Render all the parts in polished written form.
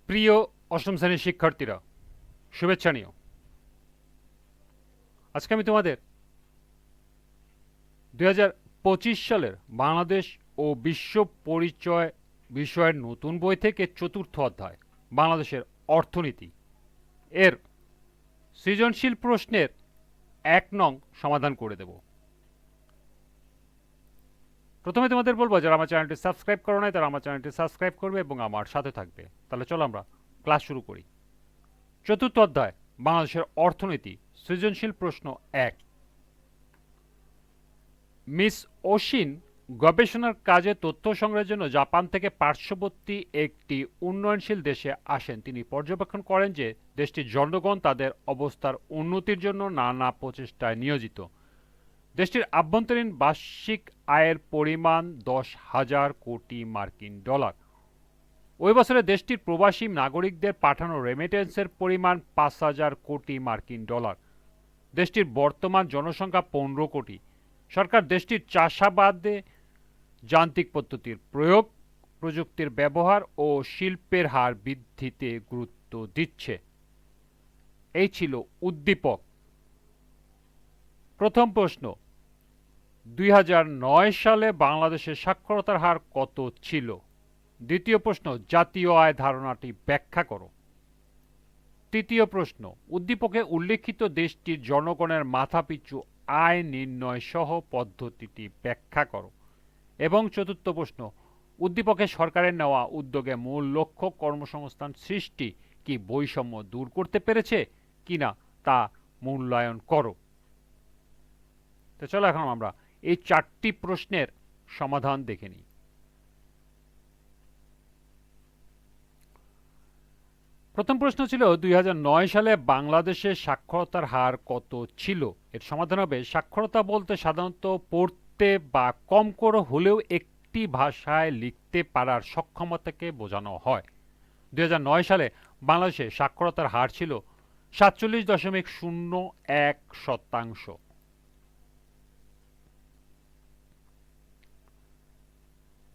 প্রিয় অষ্টম শ্রেণীর শিক্ষার্থীরা, শুভেচ্ছা নিও। আজকে আমি তোমাদের 2025 সালের বাংলাদেশ ও বিশ্ব পরিচয় বিষয়ের নতুন বই থেকে চতুর্থ অধ্যায় বাংলাদেশের অর্থনীতি এর সৃজনশীল প্রশ্নের 1 নং সমাধান করে দেব। প্রথমে তোমাদের বলবো, যারা আমার চ্যানেলটি সাবস্ক্রাইব করো নাই তারা আমার চ্যানেলটি সাবস্ক্রাইব করবে এবং আমার সাথে থাকবে। তাহলে চলো আমরা ক্লাস শুরু করি। চতুর্থ অধ্যায় বাংলাদেশের অর্থনীতি, সৃজনশীল প্রশ্ন 1। মিস অশ্বিন গবেষণার কাজে তথ্য সংগ্রহের জন্য জাপান থেকে পার্শ্ববর্তী একটি উন্নয়নশীল দেশে আসেন। তিনি পর্যবেক্ষণ করেন যে দেশটির জনগণ তাদের অবস্থার উন্নতির জন্য নানা প্রচেষ্টায় নিয়োজিত। দেশটির আভ্যন্তরীণ বার্ষিক আয়ের পরিমাণ 10,000 কোটি মার্কিন ডলার। ওই বছরে দেশটির প্রবাসী নাগরিকদের পাঠানো রেমিটেন্সের পরিমাণ 5,000 কোটি মার্কিন ডলার। দেশটির বর্তমান জনসংখ্যা 15 কোটি। সরকার দেশটির চাষাবাদে যান্ত্রিক পদ্ধতির প্রয়োগ, প্রযুক্তির ব্যবহার ও শিল্পের হার বৃদ্ধিতে গুরুত্ব দিচ্ছে। এই ছিল উদ্দীপক। প্রথম প্রশ্ন, 2009 সালে বাংলাদেশের সাক্ষরতার হার কত ছিল? দ্বিতীয় প্রশ্ন, জাতীয় আয় ধারণাটি ব্যাখ্যা করো। তৃতীয় প্রশ্ন, উদ্দীপকে উল্লেখিত দেশটির জনগণের মাথাপিছু আয় নির্ণয় সহ পদ্ধতিটি ব্যাখ্যা করো। এবং চতুর্থ প্রশ্ন, উদ্দীপকে সরকারের নেওয়া উদ্যোগে মূল লক্ষ্য কর্মসংস্থান সৃষ্টি কি বৈষম্য দূর করতে পেরেছে কিনা তা মূল্যায়ন করো। তো চলো এখন আমরা এই 4টি প্রশ্নের সমাধান দেখে নিই। প্রথম প্রশ্ন ছিল 2009 সালে বাংলাদেশের সাক্ষরতার হার কত ছিল। এর সমাধান হবে, সাক্ষরতা বলতে সাধারণত পড়তে বা কম করে হলেও একটি ভাষায় লিখতে পারার সক্ষমতাকে বোঝানো হয়। 2009 সালে বাংলাদেশে সাক্ষরতার হার ছিল 47.01%।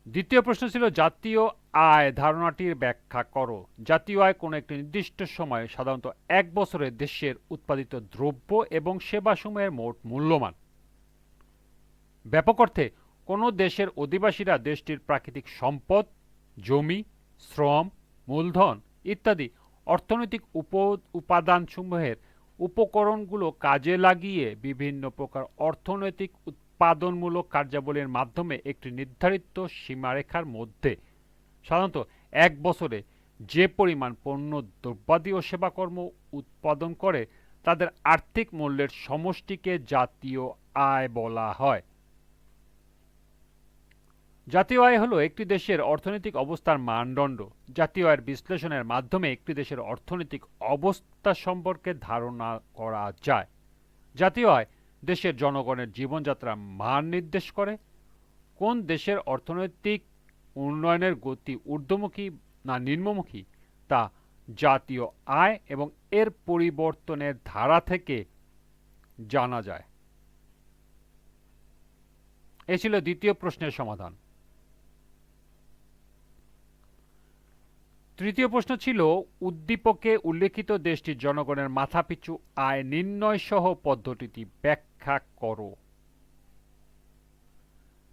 দ্বিতীয় প্রশ্ন ছিল, জাতীয় আয় ধারণাটির ব্যাখ্যা করো। জাতীয় আয় কোনো একটি নির্দিষ্ট সময়ে, সাধারণত 1 বছরে, দেশের উৎপাদিত দ্রব্য এবং সেবাসমূহের মোট মূল্যমান। ব্যাপক অর্থে কোনো দেশের অধিবাসীরা দেশটির প্রাকৃতিক সম্পদ, জমি, শ্রম, মূলধন ইত্যাদি অর্থনৈতিক উপাদানসমূহের উপকরণগুলো কাজে লাগিয়ে বিভিন্ন প্রকার অর্থনৈতিক উৎপাদনমূলক কার্যাবলীর মাধ্যমে একটি নির্ধারিত সীমারেখার মধ্যে সাধারণত 1 বছরে যে পরিমাণ পণ্য, দ্রব্যাদি ও সেবাকর্ম উৎপাদন করে তাদের আর্থিক মূল্যের সমষ্টিকে জাতীয় আয় বলা হয়। জাতীয় আয় হলো একটি দেশের অর্থনৈতিক অবস্থার মানদণ্ড। জাতীয় আয়ের বিশ্লেষণের মাধ্যমে একটি দেশের অর্থনৈতিক অবস্থা সম্পর্কে ধারণা করা যায়। জাতীয় আয় দেশের জনগণের জীবনযাত্রার মান নির্দেশ করে। কোন দেশের অর্থনৈতিক উন্নয়নের গতি ঊর্ধ্বমুখী না নিম্নমুখী তা জাতীয় আয় এবং এর পরিবর্তনের ধারা থেকে জানা যায়। এ ছিল দ্বিতীয় প্রশ্নের সমাধান। তৃতীয় প্রশ্ন ছিল, উদ্দীপকে উল্লেখিত দেশটির জনগণের মাথাপিছু আয় নির্ণয় সহ পদ্ধতিটি ব্যাখ্যা করো।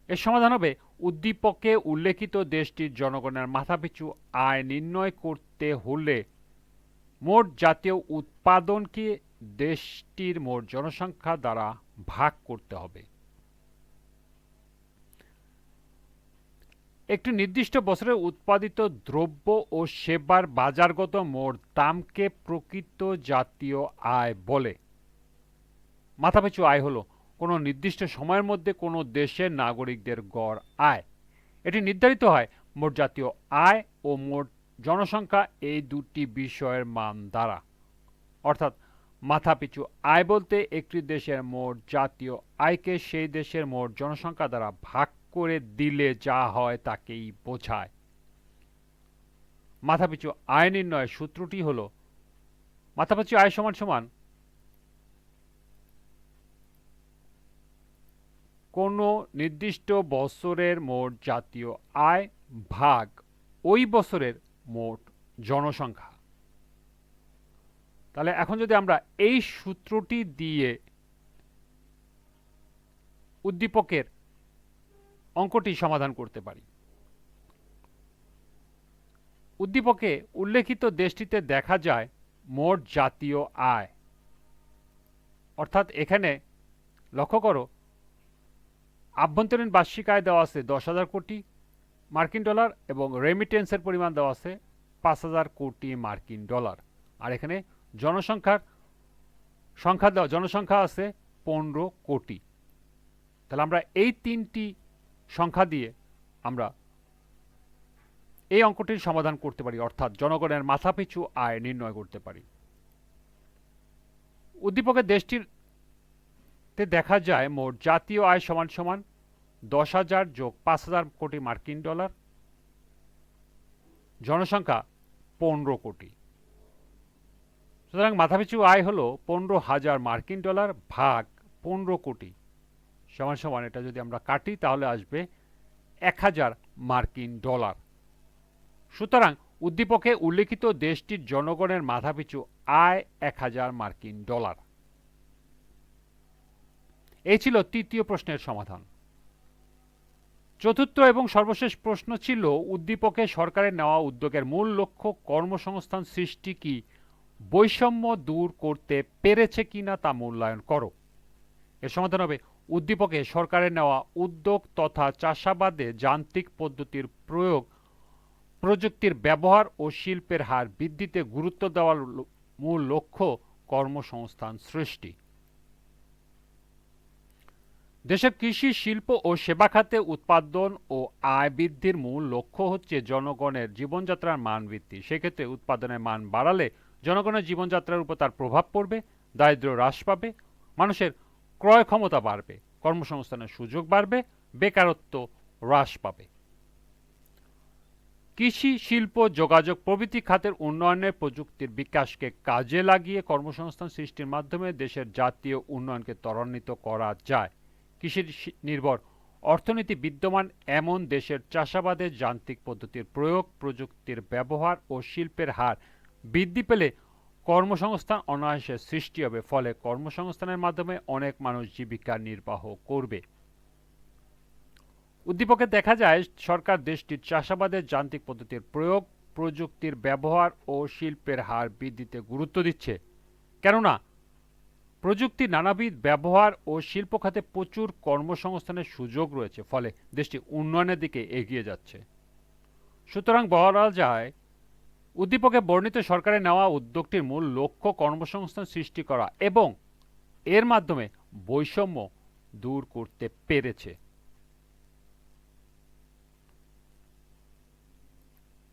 এর সমাধান হবে, উদ্দীপকে উল্লেখিত দেশটির জনগণের মাথাপিছু আয় নির্ণয় করতে হলে মোট জাতীয় উৎপাদনকে দেশটির মোট জনসংখ্যা দ্বারা ভাগ করতে হবে। একটি নির্দিষ্ট বছরে উৎপাদিত দ্রব্য ও সেবার বাজারগত মোট দামকে প্রকৃত জাতীয় আয় বলে। মাথাপিছু আয় হলো কোনো নির্দিষ্ট সময়ের মধ্যে কোনো দেশের নাগরিকদের গড় আয়। এটি নির্ধারিত হয় মোট জাতীয় আয় ও মোট জনসংখ্যা এই দুটি বিষয়ের মান দ্বারা। অর্থাৎ মাথাপিছু আয় বলতে একটি দেশের মোট জাতীয় আয়কে সেই দেশের মোট জনসংখ্যা দ্বারা ভাগ করে দিলে যা হয় তাকেই বোঝায়। মাথাপিছু আয় নির্ণয়ের সূত্রটি হল, মাথাপিছু আয় সমান সমান কোনো নির্দিষ্ট বছরের মোট জাতীয় আয় ভাগ ওই বছরের মোট জনসংখ্যা। তাহলে এখন যদি আমরা এই সূত্রটি দিয়ে উদ্দীপকের অঙ্কটি সমাধান করতে পারি। উদ্দীপকে উল্লেখিত দেশটিতে দেখা যায় মোট জাতীয় আয়, অর্থাৎ এখানে লক্ষ্য করো আভ্যন্তরীণ বার্ষিক আয় দেওয়া আছে 10,000 কোটি মার্কিন ডলার এবং রেমিটেন্সের পরিমাণ দেওয়া আছে 5,000 কোটি মার্কিন ডলার। আর এখানে জনসংখ্যা আছে 15 কোটি। তাহলে আমরা এই তিনটি সংখ্যা দিয়ে আমরা এই অঙ্কটির সমাধান করতে পারি, অর্থাৎ জনগণের মাথাপিছু আয় নির্ণয় করতে পারি। উদ্দীপকের দেশটিতে দেখা যায় মোট জাতীয় আয় সমান সমান 10,000 যোগ 5,000 কোটি মার্কিন ডলার, জনসংখ্যা 15 কোটি। সুতরাং মাথাপিছু আয় হলো 15,000 মার্কিন ডলার ভাগ 15 কোটি সমান সমান, এটা যদি আমরা কাটি তাহলে আসবে 1,000 মার্কিন ডলার। সুতরাং উদ্দীপকে উল্লেখিত দেশটির জনগণের মাথাপিছু আয় 1,000 মার্কিন ডলার। এই ছিল তৃতীয় প্রশ্নের সমাধান। চতুর্থ এবং সর্বশেষ প্রশ্ন ছিল উদ্দীপকে সরকারের নেওয়া উদ্যোগের মূল লক্ষ্য কর্মসংস্থান সৃষ্টি কি বৈষম্য দূর করতে পেরেছে কিনা তা মূল্যায়ন করো। এর সমাধান হবে উদ্দীপকে সরকারের নেওয়া উদ্যোগ তথা চাষাবাদে যান্ত্রিক পদ্ধতির প্রয়োগ, প্রযুক্তির ব্যবহার ও শিল্পের হার বৃদ্ধিতে গুরুত্ব দেওয়ার মূল লক্ষ্য কর্মসংস্থান সৃষ্টি। দেশের কৃষি, শিল্প ও সেবা খাতে উৎপাদন ও আয় বৃদ্ধির মূল লক্ষ্য হচ্ছে জনগণের জীবনযাত্রার মান বৃদ্ধি। সেক্ষেত্রে উৎপাদনের মান বাড়ালে জনগণের জীবনযাত্রার উপর তার প্রভাব পড়বে, দারিদ্র্য হ্রাস পাবে, মানুষের ক্রয় ক্ষমতা বাড়বে, কর্মসংস্থানের সুযোগ বাড়বে, বেকারত্ব হ্রাস পাবে। কৃষি, শিল্প, যোগাযোগ প্রভৃতি খাতের উন্নয়নের প্রযুক্তির বিকাশকে কাজে লাগিয়ে কর্মসংস্থান সৃষ্টির মাধ্যমে দেশের জাতীয় উন্নয়নকে ত্বরান্বিত করা যায়। কৃষি নির্ভর অর্থনীতি বিদ্যমান এমন দেশের চাষাবাদের যান্ত্রিক পদ্ধতির প্রয়োগ, প্রযুক্তির ব্যবহার ও শিল্পের হার বৃদ্ধি পেলে কর্মসংস্থান অনায়াসে সৃষ্টি হবে, ফলে কর্মসংস্থানের মাধ্যমে অনেক মানুষ জীবিকা নির্বাহ করবে। উদ্দীপকে দেখা যায় সরকার দেশটির চাষাবাদের যান্ত্রিক পদ্ধতির প্রয়োগ, প্রযুক্তির ব্যবহার ও শিল্পের হার বৃদ্ধিতে গুরুত্ব দিচ্ছে, কেননা প্রযুক্তির নানাবিধ ব্যবহার ও শিল্প খাতে প্রচুর কর্মসংস্থানের সুযোগ রয়েছে, ফলে দেশটি উন্নয়নের দিকে এগিয়ে যাচ্ছে। সুতরাং বলা যায় উদ্দীপকে বর্ণিত সরকারের নেওয়া উদ্যোগটির মূল লক্ষ্য কর্মসংস্থান সৃষ্টি করা এবং এর মাধ্যমে বৈষম্য দূর করতে পেরেছে।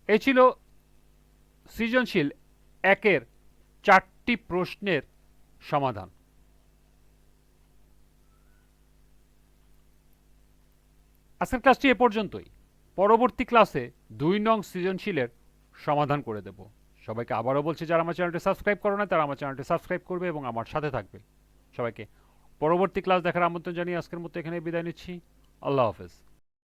এই ছিল সৃজনশীল 1-এর 4টি প্রশ্নের সমাধান। আজকের ক্লাসটি এ পর্যন্তই। পরবর্তী ক্লাসে 2 নং সৃজনশীলের সমাধান করে দেব। সবাইকে আবারও বলছি, যারা আমার চ্যানেলটি সাবস্ক্রাইব করো না তারা আমার চ্যানেলটি সাবস্ক্রাইব করবে এবং আমার সাথে থাকবে। সবাইকে পরবর্তী ক্লাস দেখার আমন্ত্রণ জানিয়ে আজকের মতো এখানে বিদায় নিচ্ছি। আল্লাহ হাফেজ।